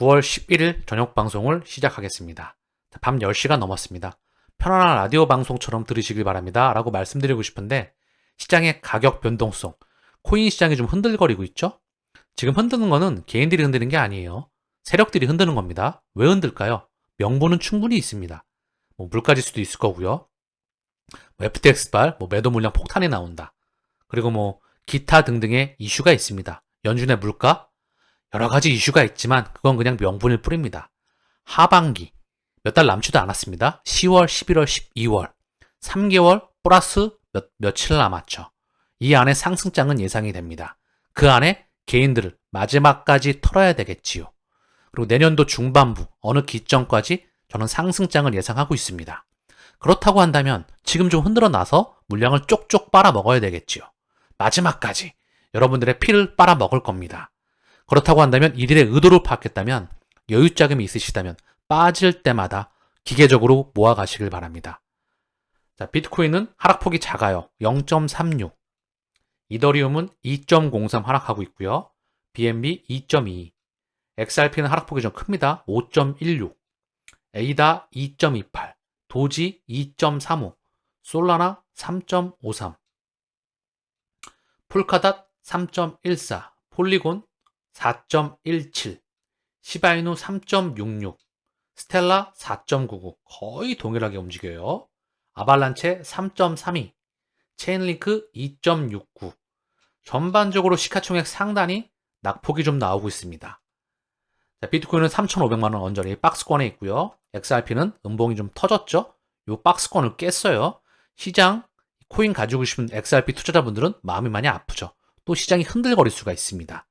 9월 11일 저녁 방송을 시작하겠습니다. 밤 10시가 넘었습니다. 편안한 라디오 방송처럼 들으시길 바랍니다. 라고 말씀드리고 싶은데 시장의 가격 변동성, 코인 시장이 좀 흔들거리고 있죠? 지금 흔드는 거는 개인들이 흔드는 게 아니에요. 세력들이 흔드는 겁니다. 왜 흔들까요? 명분은 충분히 있습니다. 물가지수도 있을 거고요. FTX발 매도 물량 폭탄이 나온다. 그리고 기타 등등의 이슈가 있습니다. 연준의 물가, 여러 가지 이슈가 있지만 그건 그냥 명분일 뿐입니다. 하반기 몇 달 남지도 않았습니다. 10월, 11월, 12월 3개월 플러스 며칠 남았죠. 이 안에 상승장은 예상이 됩니다. 그 안에 개인들을 마지막까지 털어야 되겠지요. 그리고 내년도 중반부 어느 기점까지 저는 상승장을 예상하고 있습니다. 그렇다고 한다면 지금 좀 흔들어 놔서 물량을 쪽쪽 빨아 먹어야 되겠지요. 마지막까지 여러분들의 피를 빨아 먹을 겁니다. 그렇다고 한다면 이들의 의도를 파악했다면 여유 자금이 있으시다면 빠질 때마다 기계적으로 모아가시길 바랍니다. 자, 비트코인은 하락폭이 작아요. 0.36. 이더리움은 2.03 하락하고 있고요. BNB 2.22. XRP는 하락폭이 좀 큽니다. 5.16. 에이다 2.28. 도지 2.35. 솔라나 3.53. 폴카닷 3.14. 폴리곤 4.17. 시바이누 3.66. 스텔라 4.99. 거의 동일하게 움직여요. 아발란체 3.32. 체인링크 2.69. 전반적으로 시가총액 상단이 낙폭이 좀 나오고 있습니다. 자, 비트코인은 3,500만 원 언저리 박스권에 있고요. XRP는 음봉이 좀 터졌죠. 이 박스권을 깼어요. 시장 코인 가지고 싶은 XRP 투자자분들은 마음이 많이 아프죠. 또 시장이 흔들거릴 수가 있습니다.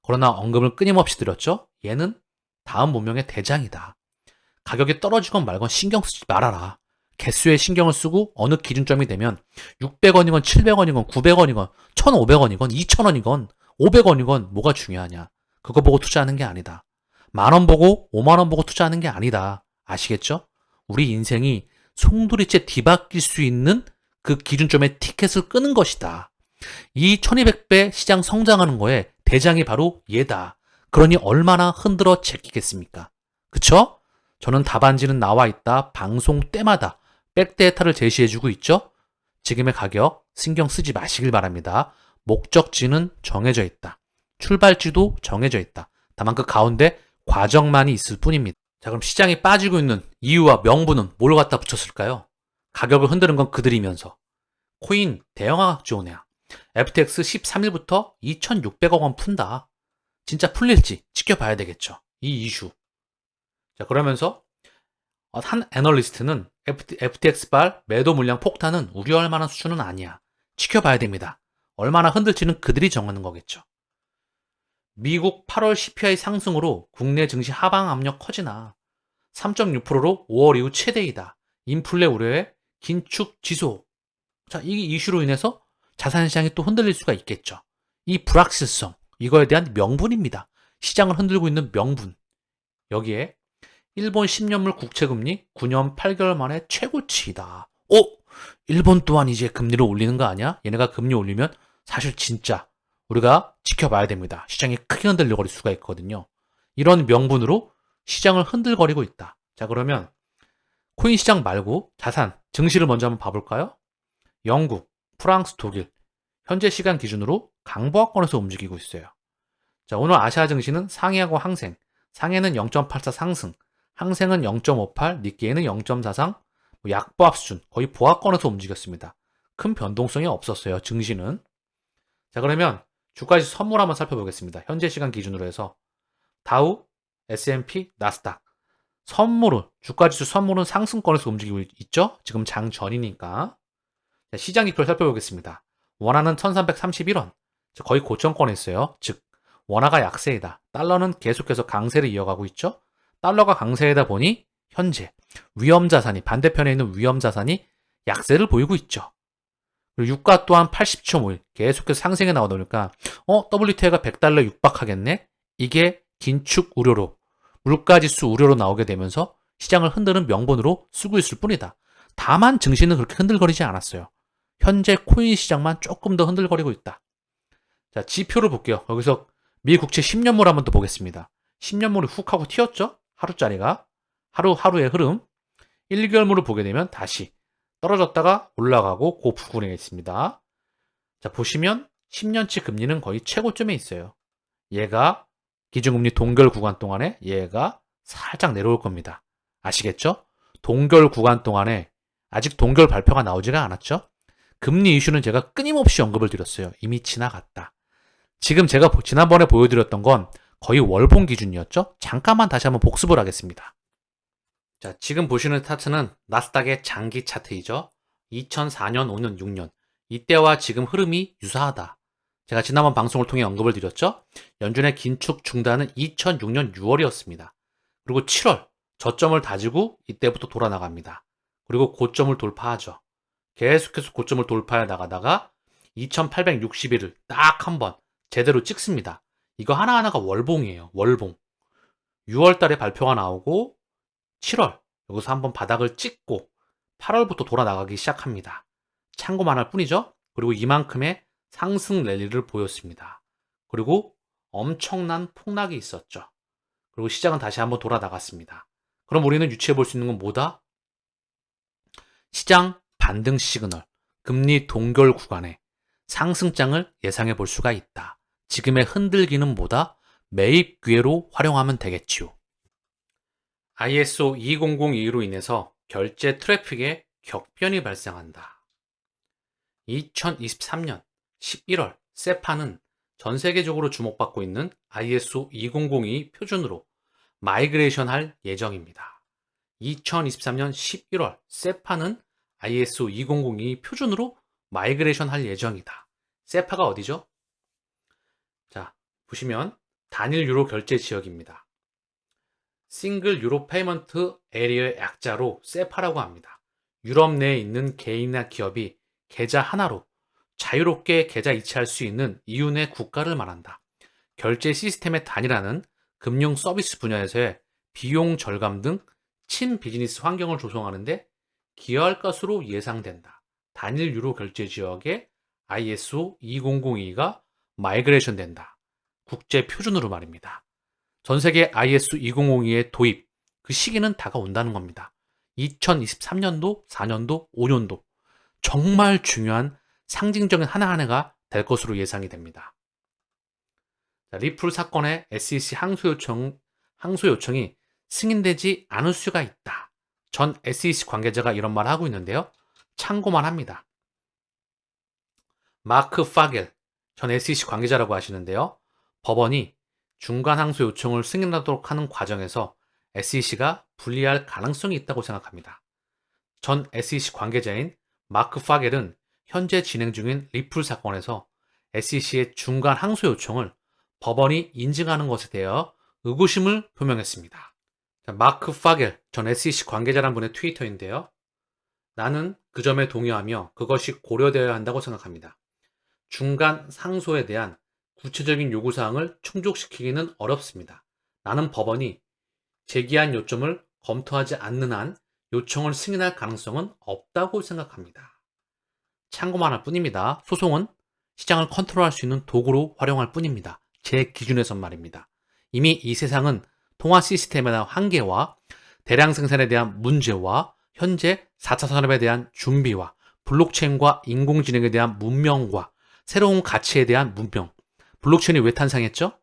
그러나 언급을 끊임없이 드렸죠. 얘는 다음 문명의 대장이다. 가격이 떨어지건 말건 신경 쓰지 말아라. 개수에 신경을 쓰고 어느 기준점이 되면 600원이건 700원이건 900원이건 1,500원이건 2,000원이건 500원이건 뭐가 중요하냐. 그거 보고 투자하는 게 아니다. 10,000원 보고 50,000원 보고 투자하는 게 아니다. 아시겠죠? 우리 인생이 송두리째 뒤바뀔 수 있는 그 기준점의 티켓을 끄는 것이다. 이 1200배 시장 성장하는 거에 대장이 바로 얘다. 그러니 얼마나 흔들어 제끼겠습니까? 그쵸? 저는 답안지는 나와 있다. 방송 때마다 백데이터를 제시해주고 있죠? 지금의 가격 신경 쓰지 마시길 바랍니다. 목적지는 정해져 있다. 출발지도 정해져 있다. 다만 그 가운데 과정만이 있을 뿐입니다. 자, 그럼 시장이 빠지고 있는 이유와 명분은 뭘 갖다 붙였을까요? 가격을 흔드는 건 그들이면서 코인 대형화학 지원이야. FTX 13일부터 2,600억 원 푼다. 진짜 풀릴지 지켜봐야 되겠죠. 이 이슈. 자, 그러면서 한 애널리스트는 FTX발 매도 물량 폭탄은 우려할 만한 수준은 아니야. 지켜봐야 됩니다. 얼마나 흔들지는 그들이 정하는 거겠죠. 미국 8월 CPI 상승으로 국내 증시 하방 압력 커지나 3.6%로 5월 이후 최대이다. 인플레 우려에 긴축 지속. 자, 이 이슈로 인해서 자산시장이 또 흔들릴 수가 있겠죠. 이 불확실성, 이거에 대한 명분입니다. 시장을 흔들고 있는 명분. 여기에 일본 10년물 국채금리 9년 8개월 만에 최고치이다. 일본 또한 이제 금리를 올리는 거 아니야? 얘네가 금리 올리면 사실 진짜 우리가 지켜봐야 됩니다. 시장이 크게 흔들거릴 수가 있거든요. 이런 명분으로 시장을 흔들거리고 있다. 자, 그러면 코인 시장 말고 자산, 증시를 먼저 한번 봐볼까요? 영국, 프랑스, 독일. 현재 시간 기준으로 강보합권에서 움직이고 있어요. 자, 오늘 아시아 증시는 상해하고 항생. 상해는 0.84 상승, 항생은 0.58, 니케이는 0.43, 약보합 수준, 거의 보합권에서 움직였습니다. 큰 변동성이 없었어요, 증시는. 자, 그러면 주가지수 선물 한번 살펴보겠습니다. 현재 시간 기준으로 해서 다우, S&P, 나스닥. 주가지수 선물은 상승권에서 움직이고 있죠? 지금 장 전이니까. 자, 시장 기표를 살펴보겠습니다. 원화는 1331원, 거의 고점권에 있어요. 즉 원화가 약세이다. 달러는 계속해서 강세를 이어가고 있죠. 달러가 강세이다 보니 현재 위험자산이 반대편에 있는 위험자산이 약세를 보이고 있죠. 그리고 유가 또한 80.5일 계속해서 상승해 나오다 보니까 WTI가 100달러 육박하겠네. 이게 긴축 우려로 물가지수 우려로 나오게 되면서 시장을 흔드는 명분으로 쓰고 있을 뿐이다. 다만 증시는 그렇게 흔들거리지 않았어요. 현재 코인 시장만 조금 더 흔들거리고 있다. 자, 지표를 볼게요. 여기서 미 국채 10년물 한번 더 보겠습니다. 10년물이 훅 하고 튀었죠? 하루짜리가. 하루의 흐름. 1개월물을 보게 되면 다시 떨어졌다가 올라가고 그 부근에 있습니다. 자, 보시면 10년치 금리는 거의 최고점에 있어요. 얘가 기준금리 동결 구간 동안에 얘가 살짝 내려올 겁니다. 아시겠죠? 동결 구간 동안에 아직 동결 발표가 나오지가 않았죠? 금리 이슈는 제가 끊임없이 언급을 드렸어요. 이미 지나갔다. 지금 제가 지난번에 보여드렸던 건 거의 월봉 기준이었죠? 잠깐만 다시 한번 복습을 하겠습니다. 자, 지금 보시는 차트는 나스닥의 장기 차트이죠. 2004년, 5년, 6년. 이때와 지금 흐름이 유사하다. 제가 지난번 방송을 통해 언급을 드렸죠. 연준의 긴축 중단은 2006년 6월이었습니다. 그리고 7월 저점을 다지고 이때부터 돌아 나갑니다. 그리고 고점을 돌파하죠. 계속해서 고점을 돌파해 나가다가 2860일을 딱 한 번 제대로 찍습니다. 이거 하나하나가 월봉이에요. 월봉. 6월 달에 발표가 나오고 7월 여기서 한번 바닥을 찍고 8월부터 돌아 나가기 시작합니다. 참고만 할 뿐이죠. 그리고 이만큼의 상승 랠리를 보였습니다. 그리고 엄청난 폭락이 있었죠. 그리고 시장은 다시 한번 돌아 나갔습니다. 그럼 우리는 유추해 볼 수 있는 건 뭐다? 시장 반등 시그널, 금리 동결 구간에 상승장을 예상해 볼 수가 있다. 지금의 흔들기는 뭐다? 매입 기회로 활용하면 되겠지요. ISO 2002로 인해서 결제 트래픽에 격변이 발생한다. 2023년 11월 세파는 전 세계적으로 주목받고 있는 ISO 2002 표준으로 마이그레이션 할 예정입니다. 2023년 11월 세파는 ISO 2002 표준으로 마이그레이션 할 예정이다. 세파가 어디죠? 자, 보시면 단일 유로 결제 지역입니다. 싱글 유로 페이먼트 에리어의 약자로 세파라고 합니다. 유럽 내에 있는 개인이나 기업이 계좌 하나로 자유롭게 계좌 이체할 수 있는 EU 내 국가를 말한다. 결제 시스템의 단일화는 금융 서비스 분야에서의 비용 절감 등 친비즈니스 환경을 조성하는데 기여할 것으로 예상된다. 단일 유로 결제 지역에 ISO 2002가 마이그레이션 된다. 국제 표준으로 말입니다. 전 세계 ISO 2002의 도입, 그 시기는 다가온다는 겁니다. 2023년도, 4년도, 5년도 정말 중요한 상징적인 하나하나가 될 것으로 예상이 됩니다. 자, 리플 사건의 SEC 항소 요청이 승인되지 않을 수가 있다. 전 SEC 관계자가 이런 말을 하고 있는데요. 참고만 합니다. 마크 파겔 전 SEC 관계자라고 하시는데요. 법원이 중간 항소 요청을 승인하도록 하는 과정에서 SEC가 불리할 가능성이 있다고 생각합니다. 전 SEC 관계자인 마크 파겔은 현재 진행 중인 리플 사건에서 SEC의 중간 항소 요청을 법원이 인증하는 것에 대하여 의구심을 표명했습니다. 마크 파겔 전 SEC 관계자란 분의 트위터인데요. 나는 그 점에 동의하며 그것이 고려되어야 한다고 생각합니다. 중간 상소에 대한 구체적인 요구사항을 충족시키기는 어렵습니다. 나는 법원이 제기한 요점을 검토하지 않는 한 요청을 승인할 가능성은 없다고 생각합니다. 참고만 할 뿐입니다. 소송은 시장을 컨트롤할 수 있는 도구로 활용할 뿐입니다. 제 기준에선 말입니다. 이미 이 세상은 통화 시스템에 대한 한계와 대량 생산에 대한 문제와 현재 4차 산업에 대한 준비와 블록체인과 인공지능에 대한 문명과 새로운 가치에 대한 문명. 블록체인이 왜 탄생했죠?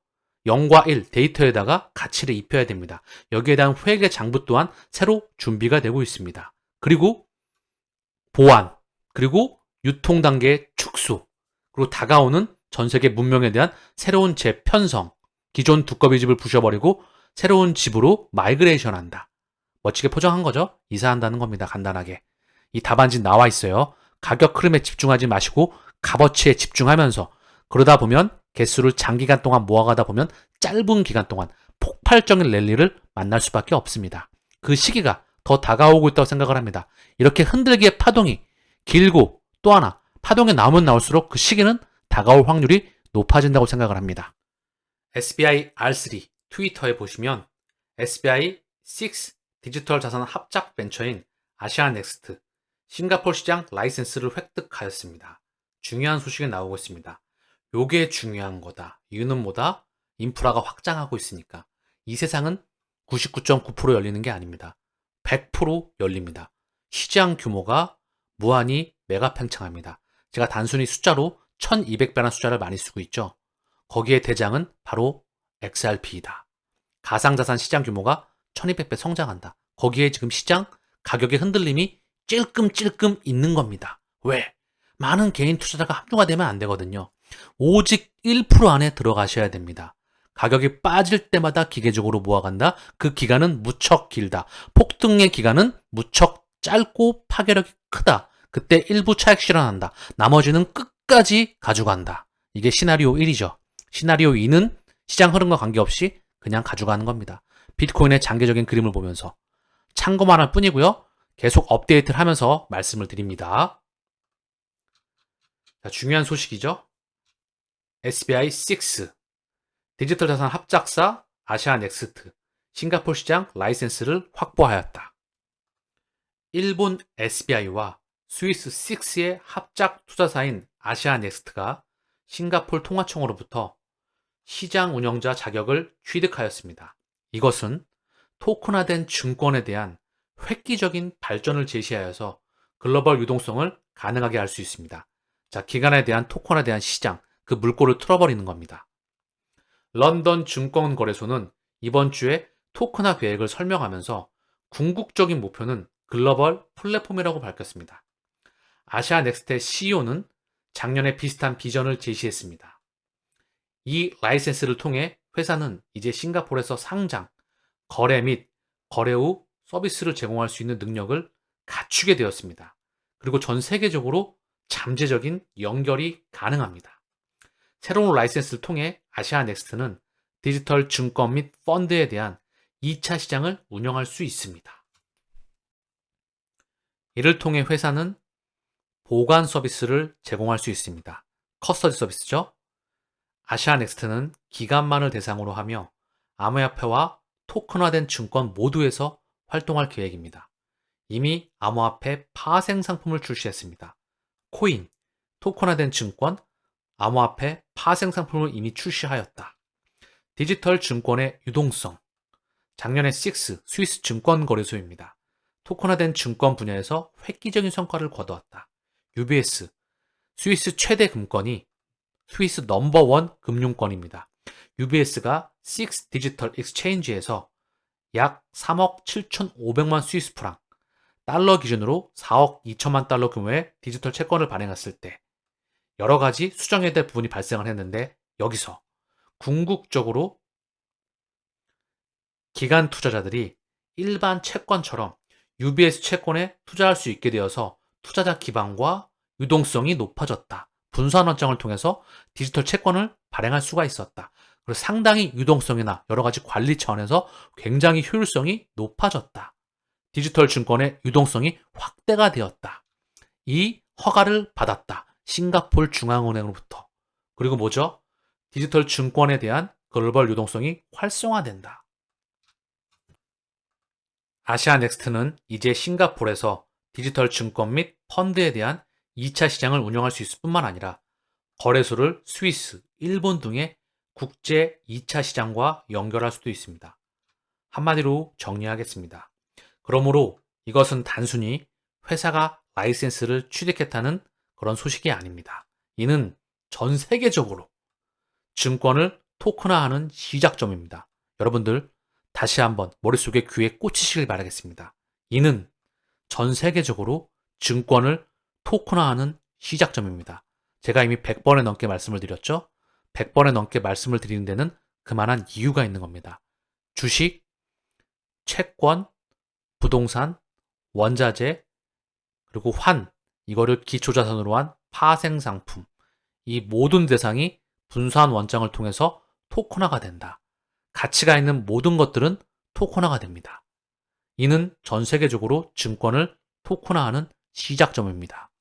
0과 1 데이터에다가 가치를 입혀야 됩니다. 여기에 대한 회계 장부 또한 새로 준비가 되고 있습니다. 그리고 보안, 그리고 유통 단계의 축소, 그리고 다가오는 전 세계 문명에 대한 새로운 재편성, 기존 두꺼비 집을 부셔버리고 새로운 집으로 마이그레이션 한다. 멋지게 포장한 거죠? 이사한다는 겁니다. 간단하게. 이 답안지 나와 있어요. 가격 흐름에 집중하지 마시고 값어치에 집중하면서 그러다 보면 개수를 장기간 동안 모아가다 보면 짧은 기간 동안 폭발적인 랠리를 만날 수밖에 없습니다. 그 시기가 더 다가오고 있다고 생각을 합니다. 이렇게 흔들기의 파동이 길고 또 하나 파동이 나오면 나올수록 그 시기는 다가올 확률이 높아진다고 생각을 합니다. SBI R3 트위터에 보시면 SBI 6 디지털 자산 합작 벤처인 아시아넥스트 싱가포르 시장 라이센스를 획득하였습니다. 중요한 소식이 나오고 있습니다. 요게 중요한 거다. 이유는 뭐다? 인프라가 확장하고 있으니까. 이 세상은 99.9% 열리는 게 아닙니다. 100% 열립니다. 시장 규모가 무한히 메가 팽창합니다. 제가 단순히 숫자로 1200배라는 숫자를 많이 쓰고 있죠. 거기에 대장은 바로 XRP이다. 가상자산 시장 규모가 1200배 성장한다. 거기에 지금 시장 가격의 흔들림이 찔끔찔끔 있는 겁니다. 왜? 많은 개인 투자자가 합류가 되면 안 되거든요. 오직 1% 안에 들어가셔야 됩니다. 가격이 빠질 때마다 기계적으로 모아간다. 그 기간은 무척 길다. 폭등의 기간은 무척 짧고 파괴력이 크다. 그때 일부 차익 실현한다. 나머지는 끝까지 가져간다. 이게 시나리오 1이죠. 시나리오 2는 시장 흐름과 관계없이 그냥 가져가는 겁니다. 비트코인의 장기적인 그림을 보면서 참고만 할 뿐이고요. 계속 업데이트를 하면서 말씀을 드립니다. 자, 중요한 소식이죠. SBI 6 디지털 자산 합작사 아시아넥스트 싱가포르 시장 라이센스를 확보하였다. 일본 SBI와 스위스 6의 합작 투자사인 아시아넥스트가 싱가포르 통화청으로부터 시장 운영자 자격을 취득하였습니다. 이것은 토큰화된 증권에 대한 획기적인 발전을 제시하여서 글로벌 유동성을 가능하게 할 수 있습니다. 자, 기관에 대한 토큰에 대한 시장, 그 물꼬를 틀어버리는 겁니다. 런던 증권거래소는 이번 주에 토큰화 계획을 설명하면서 궁극적인 목표는 글로벌 플랫폼이라고 밝혔습니다. 아시아넥스트의 CEO는 작년에 비슷한 비전을 제시했습니다. 이 라이센스를 통해 회사는 이제 싱가포르에서 상장, 거래 및 거래 후 서비스를 제공할 수 있는 능력을 갖추게 되었습니다. 그리고 전 세계적으로 잠재적인 연결이 가능합니다. 새로운 라이센스를 통해 아시아넥스트는 디지털 증권 및 펀드에 대한 2차 시장을 운영할 수 있습니다. 이를 통해 회사는 보관 서비스를 제공할 수 있습니다. 커스터디 서비스죠. 아시아넥스트는 기관만을 대상으로 하며 암호화폐와 토큰화된 증권 모두에서 활동할 계획입니다. 이미 암호화폐 파생 상품을 출시했습니다. 코인, 토큰화된 증권, 암호화폐 파생 상품을 이미 출시하였다. 디지털 증권의 유동성, 작년에 6 스위스 증권거래소입니다. 토큰화된 증권 분야에서 획기적인 성과를 거두었다. UBS, 스위스 최대 금권이 스위스 넘버원 금융권입니다. UBS가 6 디지털 익스체인지에서 약 3억 7,500만 스위스 프랑, 달러 기준으로 4억 2천만 달러 규모의 디지털 채권을 발행했을 때 여러 가지 수정해야 될 부분이 발생을 했는데 여기서 궁극적으로 기관 투자자들이 일반 채권처럼 UBS 채권에 투자할 수 있게 되어서 투자자 기반과 유동성이 높아졌다. 분산 원장을 통해서 디지털 채권을 발행할 수가 있었다. 그리고 상당히 유동성이나 여러 가지 관리 차원에서 굉장히 효율성이 높아졌다. 디지털 증권의 유동성이 확대가 되었다. 이 허가를 받았다. 싱가포르 중앙은행으로부터. 그리고 뭐죠? 디지털 증권에 대한 글로벌 유동성이 활성화된다. 아시아넥스트는 이제 싱가포르에서 디지털 증권 및 펀드에 대한 2차 시장을 운영할 수 있을 뿐만 아니라 거래소를 스위스, 일본 등의 국제 2차 시장과 연결할 수도 있습니다. 한마디로 정리하겠습니다. 그러므로 이것은 단순히 회사가 라이센스를 취득했다는 그런 소식이 아닙니다. 이는 전 세계적으로 증권을 토큰화하는 시작점입니다. 여러분들 다시 한번 머릿속에 귀에 꽂히시길 바라겠습니다. 이는 전 세계적으로 증권을 토큰화하는 시작점입니다. 제가 이미 100번에 넘게 말씀을 드렸죠. 100번에 넘게 말씀을 드리는 데는 그만한 이유가 있는 겁니다. 주식, 채권, 부동산, 원자재, 그리고 이거를 기초자산으로 한 파생상품, 이 모든 대상이 분산 원장을 통해서 토큰화가 된다. 가치가 있는 모든 것들은 토큰화가 됩니다. 이는 전 세계적으로 증권을 토큰화하는 시작점입니다.